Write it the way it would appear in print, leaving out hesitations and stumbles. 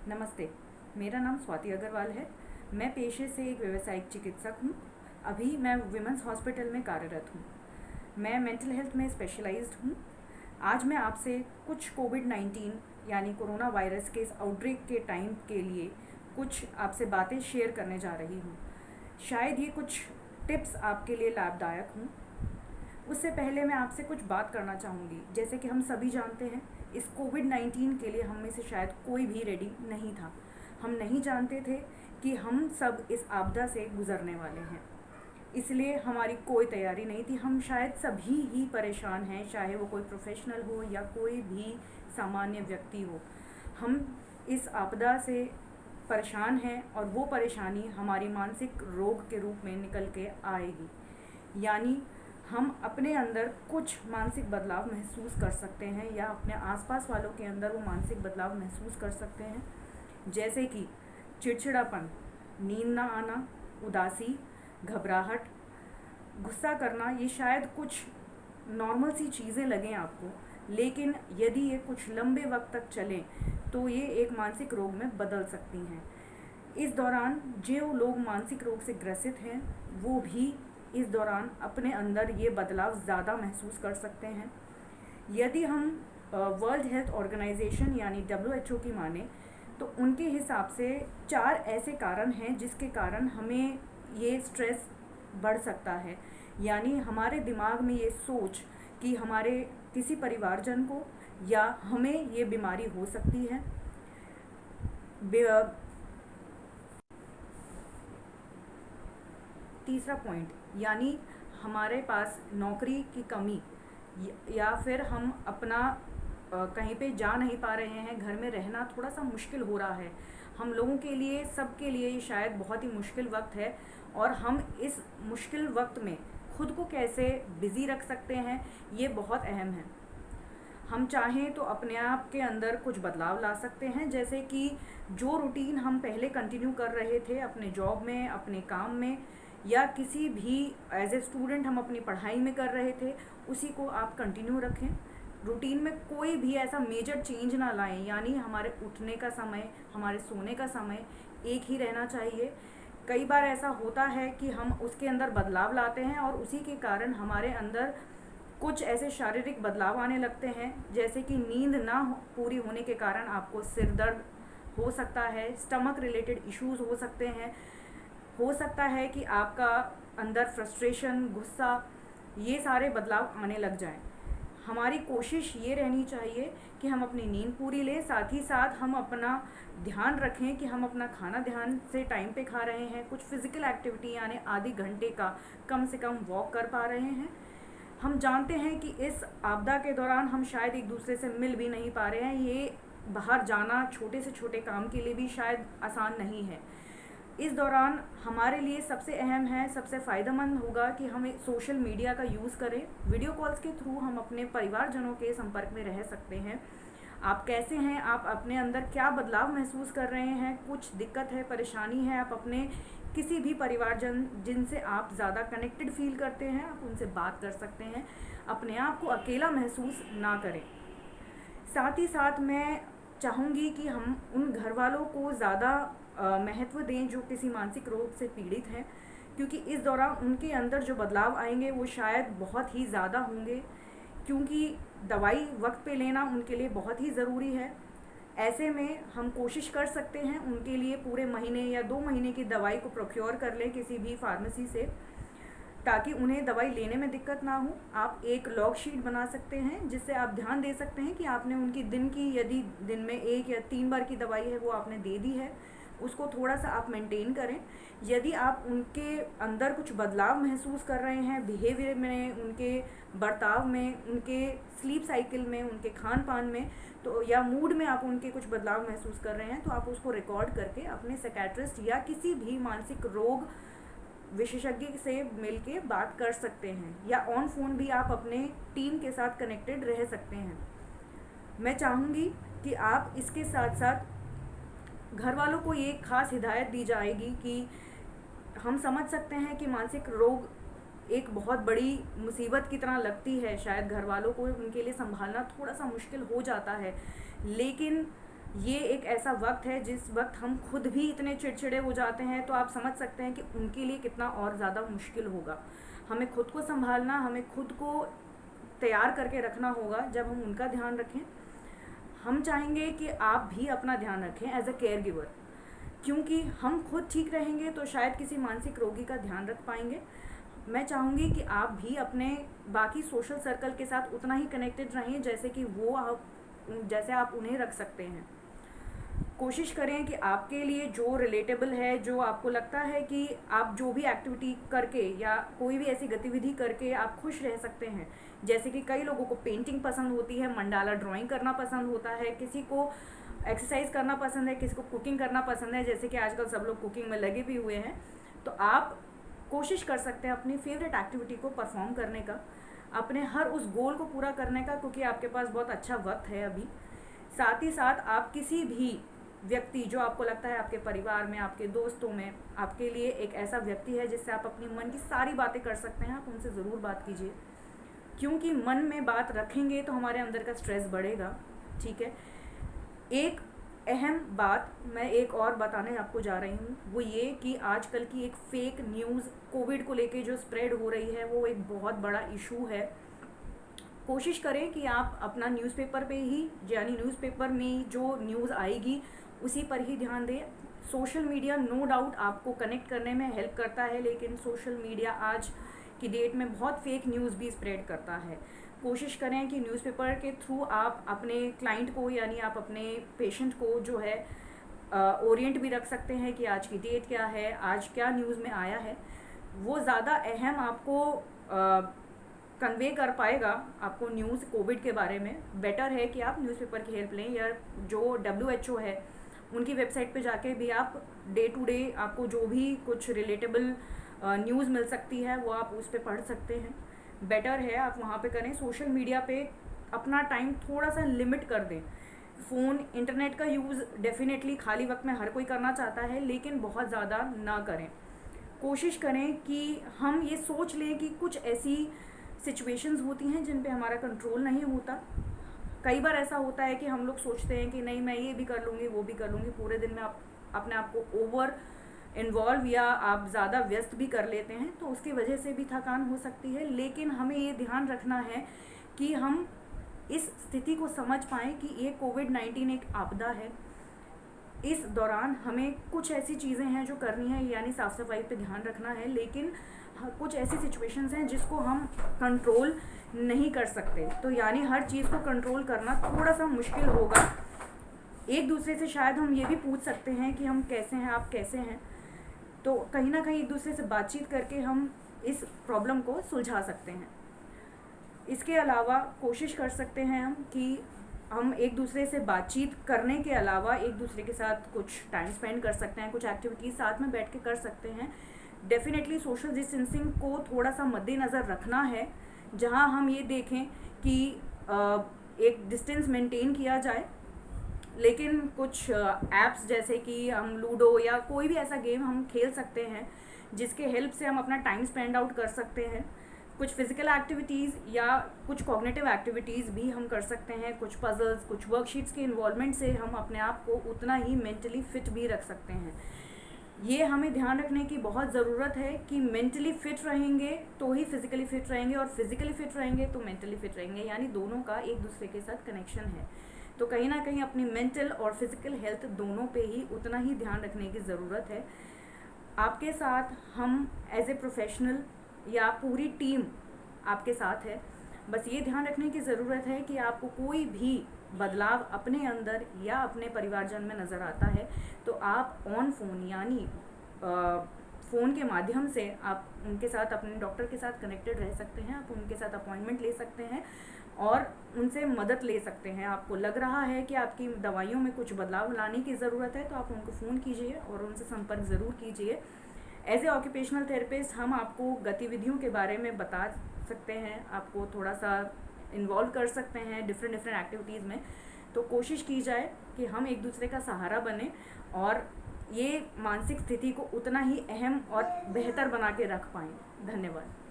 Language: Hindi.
नमस्ते। मेरा नाम स्वाति अग्रवाल है। मैं पेशे से एक व्यावसायिक चिकित्सक हूँ। अभी मैं विमेंस हॉस्पिटल में कार्यरत हूँ। मैं मेंटल हेल्थ में स्पेशलाइज्ड हूँ। आज मैं आपसे कुछ कोविड-19 यानी कोरोना वायरस के इस आउटब्रेक के टाइम के लिए कुछ आपसे बातें शेयर करने जा रही हूँ। शायद ये कुछ टिप्स आपके लिए लाभदायक हों। उससे पहले मैं आपसे कुछ बात करना चाहूँगी। जैसे कि हम सभी जानते हैं, इस कोविड-19 के लिए हम में से शायद कोई भी रेडी नहीं था। हम नहीं जानते थे कि हम सब इस आपदा से गुज़रने वाले हैं, इसलिए हमारी कोई तैयारी नहीं थी। हम शायद सभी ही परेशान हैं, चाहे वो कोई प्रोफेशनल हो या कोई भी सामान्य व्यक्ति हो। हम इस आपदा से परेशान हैं और वो परेशानी हमारी मानसिक रोग के रूप में निकल के आएगी। यानी हम अपने अंदर कुछ मानसिक बदलाव महसूस कर सकते हैं या अपने आसपास वालों के अंदर वो मानसिक बदलाव महसूस कर सकते हैं, जैसे कि चिड़चिड़ापन, नींद ना आना, उदासी, घबराहट, गुस्सा करना। ये शायद कुछ नॉर्मल सी चीज़ें लगें आपको, लेकिन यदि ये कुछ लंबे वक्त तक चलें तो ये एक मानसिक रोग में बदल सकती हैं। इस दौरान जो लोग मानसिक रोग से ग्रसित हैं वो भी इस दौरान अपने अंदर ये बदलाव ज़्यादा महसूस कर सकते हैं। यदि हम वर्ल्ड हेल्थ ऑर्गेनाइजेशन यानी WHO की माने तो उनके हिसाब से 4 ऐसे कारण हैं जिसके कारण हमें ये स्ट्रेस बढ़ सकता है। यानी हमारे दिमाग में ये सोच कि हमारे किसी परिवारजन को या हमें ये बीमारी हो सकती है। तीसरा पॉइंट, यानी हमारे पास नौकरी की कमी या फिर हम अपना कहीं पे जा नहीं पा रहे हैं, घर में रहना थोड़ा सा मुश्किल हो रहा है। हम लोगों के लिए, सबके लिए ये शायद बहुत ही मुश्किल वक्त है और हम इस मुश्किल वक्त में खुद को कैसे बिज़ी रख सकते हैं, ये बहुत अहम है। हम चाहें तो अपने आप के अंदर कुछ बदलाव ला सकते हैं, जैसे कि जो रूटीन हम पहले कंटिन्यू कर रहे थे अपने जॉब में, अपने काम में या किसी भी एज ए स्टूडेंट हम अपनी पढ़ाई में कर रहे थे, उसी को आप कंटिन्यू रखें। रूटीन में कोई भी ऐसा मेजर चेंज ना लाएं, यानी हमारे उठने का समय, हमारे सोने का समय एक ही रहना चाहिए। कई बार ऐसा होता है कि हम उसके अंदर बदलाव लाते हैं और उसी के कारण हमारे अंदर कुछ ऐसे शारीरिक बदलाव आने लगते हैं, जैसे कि नींद ना पूरी होने के कारण आपको सिर दर्द हो सकता है, स्टमक रिलेटेड इश्यूज हो सकते हैं, हो सकता है कि आपका अंदर फ्रस्ट्रेशन, गुस्सा, ये सारे बदलाव आने लग जाएं। हमारी कोशिश ये रहनी चाहिए कि हम अपनी नींद पूरी लें, साथ ही साथ हम अपना ध्यान रखें कि हम अपना खाना ध्यान से टाइम पे खा रहे हैं, कुछ फिज़िकल एक्टिविटी यानी आधे घंटे का कम से कम वॉक कर पा रहे हैं। हम जानते हैं कि इस आपदा के दौरान हम शायद एक दूसरे से मिल भी नहीं पा रहे हैं। ये बाहर जाना छोटे से छोटे काम के लिए भी शायद आसान नहीं है। इस दौरान हमारे लिए सबसे अहम है, सबसे फ़ायदेमंद होगा कि हम सोशल मीडिया का यूज़ करें। वीडियो कॉल्स के थ्रू हम अपने परिवारजनों के संपर्क में रह सकते हैं। आप कैसे हैं, आप अपने अंदर क्या बदलाव महसूस कर रहे हैं, कुछ दिक्कत है, परेशानी है, आप अपने किसी भी परिवारजन जिनसे आप ज़्यादा कनेक्टेड फील करते हैं, आप उनसे बात कर सकते हैं। अपने आप को अकेला महसूस ना करें। साथ ही साथ मैं चाहूँगी कि हम उन घर वालों को ज़्यादा महत्व दें जो किसी मानसिक रोग से पीड़ित हैं, क्योंकि इस दौरान उनके अंदर जो बदलाव आएंगे वो शायद बहुत ही ज़्यादा होंगे, क्योंकि दवाई वक्त पे लेना उनके लिए बहुत ही ज़रूरी है। ऐसे में हम कोशिश कर सकते हैं उनके लिए पूरे महीने या 2 महीने की दवाई को प्रोक्योर कर लें किसी भी फार्मेसी से, ताकि उन्हें दवाई लेने में दिक्कत ना हो। आप एक लॉग शीट बना सकते हैं जिससे आप ध्यान दे सकते हैं कि आपने उनकी दिन की, यदि दिन में 1 या 3 बार की दवाई है वो आपने दे दी है, उसको थोड़ा सा आप मेंटेन करें। यदि आप उनके अंदर कुछ बदलाव महसूस कर रहे हैं, बिहेवियर में, उनके बर्ताव में, उनके स्लीप साइकिल में, उनके खान पान में, तो या मूड में आप उनके कुछ बदलाव महसूस कर रहे हैं, तो आप उसको रिकॉर्ड करके अपने साइकियाट्रिस्ट या किसी भी मानसिक रोग विशेषज्ञ से मिलके बात कर सकते हैं, या ऑन फ़ोन भी आप अपने टीम के साथ कनेक्टेड रह सकते हैं। मैं चाहूँगी कि आप इसके साथ साथ घर वालों को ये खास हिदायत दी जाएगी कि हम समझ सकते हैं कि मानसिक रोग एक बहुत बड़ी मुसीबत की तरह लगती है, शायद घर वालों को उनके लिए संभालना थोड़ा सा मुश्किल हो जाता है, लेकिन ये एक ऐसा वक्त है जिस वक्त हम खुद भी इतने चिड़चिड़े हो जाते हैं, तो आप समझ सकते हैं कि उनके लिए कितना और ज़्यादा मुश्किल होगा। हमें खुद को संभालना, हमें खुद को तैयार करके रखना होगा जब हम उनका ध्यान रखें। हम चाहेंगे कि आप भी अपना ध्यान रखें एज अ केयर गिवर, क्योंकि हम खुद ठीक रहेंगे तो शायद किसी मानसिक रोगी का ध्यान रख पाएंगे। मैं चाहूँगी कि आप भी अपने बाकी सोशल सर्कल के साथ उतना ही कनेक्टेड रहें जैसे आप उन्हें रख सकते हैं। कोशिश करें कि आपके लिए जो रिलेटेबल है, जो आपको लगता है कि आप जो भी एक्टिविटी करके या कोई भी ऐसी गतिविधि करके आप खुश रह सकते हैं। जैसे कि कई लोगों को पेंटिंग पसंद होती है, मंडाला ड्राइंग करना पसंद होता है, किसी को एक्सरसाइज करना पसंद है, किसी को कुकिंग करना पसंद है, जैसे कि आजकल सब लोग कुकिंग में लगे भी हुए हैं। तो आप कोशिश कर सकते हैं अपनी फेवरेट एक्टिविटी को परफॉर्म करने का, अपने हर उस गोल को पूरा करने का, क्योंकि आपके पास बहुत अच्छा वक्त है अभी। साथ ही साथ आप किसी भी व्यक्ति जो आपको लगता है आपके परिवार में, आपके दोस्तों में, आपके लिए एक ऐसा व्यक्ति है जिससे आप अपनी मन की सारी बातें कर सकते हैं, आप उनसे ज़रूर बात कीजिए, क्योंकि मन में बात रखेंगे तो हमारे अंदर का स्ट्रेस बढ़ेगा। ठीक है। एक अहम बात मैं एक और बताने आपको जा रही हूँ, वो ये कि आजकल की एक फेक न्यूज़ कोविड को लेके जो स्प्रेड हो रही है, वो एक बहुत बड़ा इशू है। कोशिश करें कि आप अपना न्यूज़पेपर पे ही, यानी न्यूज़पेपर में जो न्यूज़ आएगी उसी पर ही ध्यान दें। सोशल मीडिया नो डाउट आपको कनेक्ट करने में हेल्प करता है, लेकिन सोशल मीडिया आज की डेट में बहुत फेक न्यूज़ भी स्प्रेड करता है। कोशिश करें कि न्यूज़पेपर के थ्रू आप अपने क्लाइंट को, यानी आप अपने पेशेंट को जो है ओरिएंट भी रख सकते हैं कि आज की डेट क्या है, आज क्या न्यूज़ में आया है। वो ज़्यादा अहम आपको कन्वे कर पाएगा आपको न्यूज़ कोविड के बारे में। बेटर है कि आप न्यूज़पेपर की हेल्प लें, या जो WHO है उनकी वेबसाइट पे जाके भी आप डे टू डे आपको जो भी कुछ रिलेटेबल न्यूज़ मिल सकती है वो आप उस पर पढ़ सकते हैं। बेटर है आप वहाँ पे करें। सोशल मीडिया पे अपना टाइम थोड़ा सा लिमिट कर दें। फ़ोन, इंटरनेट का यूज़ डेफिनेटली खाली वक्त में हर कोई करना चाहता है, लेकिन बहुत ज़्यादा ना करें। कोशिश करें कि हम ये सोच लें कि कुछ ऐसी सिचुएशंस होती हैं जिन पे हमारा कंट्रोल नहीं होता। कई बार ऐसा होता है कि हम लोग सोचते हैं कि नहीं, मैं ये भी कर लूँगी, वो भी कर लूँगी, पूरे दिन में आप अपने आप को ओवर इन्वॉल्व या आप ज़्यादा व्यस्त भी कर लेते हैं, तो उसकी वजह से भी थकान हो सकती है। लेकिन हमें ये ध्यान रखना है कि हम इस स्थिति को समझ पाएँ कि ये कोविड-19 एक आपदा है। इस दौरान हमें कुछ ऐसी चीज़ें हैं जो करनी है, यानी साफ़ सफाई पे ध्यान रखना है, लेकिन कुछ ऐसी सिचुएशंस हैं जिसको हम कंट्रोल नहीं कर सकते। तो यानी हर चीज़ को कंट्रोल करना थोड़ा सा मुश्किल होगा। एक दूसरे से शायद हम ये भी पूछ सकते हैं कि हम कैसे हैं, आप कैसे हैं। तो कहीं ना कहीं एक दूसरे से बातचीत करके हम इस प्रॉब्लम को सुलझा सकते हैं। इसके अलावा कोशिश कर सकते हैं हम कि हम एक दूसरे से बातचीत करने के अलावा एक दूसरे के साथ कुछ टाइम स्पेंड कर सकते हैं, कुछ एक्टिविटीज़ साथ में बैठ के कर सकते हैं। डेफिनेटली सोशल डिस्टेंसिंग को थोड़ा सा मद्देनज़र रखना है, जहां हम ये देखें कि एक डिस्टेंस मेंटेन किया जाए। लेकिन कुछ ऐप्स जैसे कि हम लूडो या कोई भी ऐसा गेम हम खेल सकते हैं जिसके हेल्प से हम अपना टाइम स्पेंड आउट कर सकते हैं। कुछ फिज़िकल एक्टिविटीज़ या कुछ कॉग्निटिव एक्टिविटीज़ भी हम कर सकते हैं। कुछ पजल्स, कुछ वर्कशीट्स के इन्वॉल्वमेंट से हम अपने आप को उतना ही मेंटली फ़िट भी रख सकते हैं। ये हमें ध्यान रखने की बहुत ज़रूरत है कि मेंटली फ़िट रहेंगे तो ही फिज़िकली फ़िट रहेंगे, और फिज़िकली फ़िट रहेंगे तो मेंटली फ़िट रहेंगे, यानी दोनों का एक दूसरे के साथ कनेक्शन है। तो कहीं ना कहीं अपनी मेंटल और फिज़िकल हेल्थ दोनों पे ही उतना ही ध्यान रखने की ज़रूरत है। आपके साथ हम एज ए प्रोफेशनल या पूरी टीम आपके साथ है। बस ये ध्यान रखने की ज़रूरत है कि आपको कोई भी बदलाव अपने अंदर या अपने परिवारजन में नज़र आता है तो आप ऑन फ़ोन, यानी फ़ोन के माध्यम से आप उनके साथ, अपने डॉक्टर के साथ कनेक्टेड रह सकते हैं। आप उनके साथ अपॉइंटमेंट ले सकते हैं और उनसे मदद ले सकते हैं। आपको लग रहा है कि आपकी दवाइयों में कुछ बदलाव लाने की ज़रूरत है तो आप उनको फ़ोन कीजिए और उनसे संपर्क ज़रूर कीजिए। एज ए ऑक्यूपेशनल थेरेपिस्ट हम आपको गतिविधियों के बारे में बता सकते हैं, आपको थोड़ा सा इन्वॉल्व कर सकते हैं डिफरेंट एक्टिविटीज़ में। तो कोशिश की जाए कि हम एक दूसरे का सहारा बने और ये मानसिक स्थिति को उतना ही अहम और बेहतर बना के रख पाएँ। धन्यवाद।